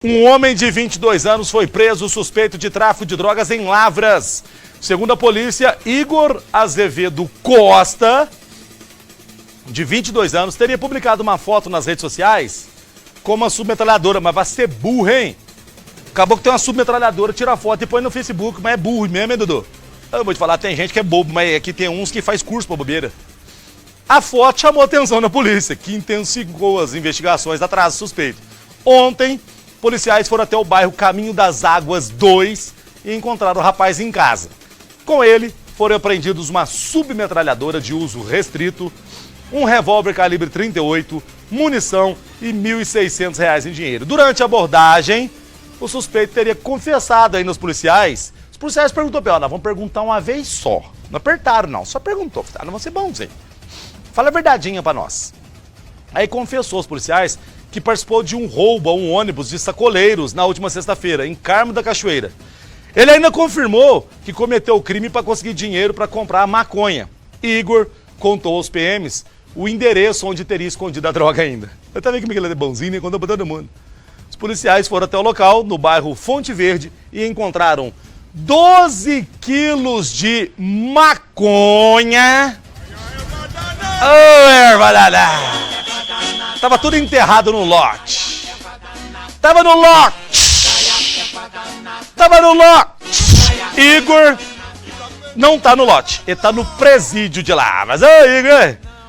Um homem de 22 anos foi preso suspeito de tráfico de drogas em Lavras. Segundo a polícia, Igor Azevedo Costa, de 22 anos, teria publicado uma foto nas redes sociais com uma submetralhadora, mas vai ser burro, hein? Acabou que tem uma submetralhadora, tira a foto e põe no Facebook, mas é burro mesmo, hein, Dudu? Eu vou te falar, tem gente que é bobo, mas aqui tem uns que faz curso pra bobeira. A foto chamou a atenção da polícia, que intensificou as investigações atrás do suspeito. Ontem, policiais foram até o bairro Caminho das Águas 2 e encontraram o rapaz em casa. Com ele, foram apreendidos uma submetralhadora de uso restrito, um revólver calibre 38, munição e R$ 1.600 em dinheiro. Durante a abordagem, o suspeito teria confessado aí nos policiais. Os policiais perguntaram pra ele, nós vamos perguntar uma vez só. Não apertaram não, só perguntou. Não vão ser bons, hein? Fala a verdadeinha pra nós. Aí confessou aos policiais que participou de um roubo a um ônibus de sacoleiros na última sexta-feira, em Carmo da Cachoeira. Ele ainda confirmou que cometeu o crime para conseguir dinheiro para comprar maconha. Igor contou aos PMs o endereço onde teria escondido a droga ainda. Eu também que ele é bonzinho, né? Contou pra todo mundo. Os policiais foram até o local, no bairro Fonte Verde, e encontraram 12 quilos de maconha. Ô, ervalhada! Tava tudo enterrado no lote. Tava no lote. Igor não tá no lote. Ele tá no presídio de lá. Mas, ô, Igor!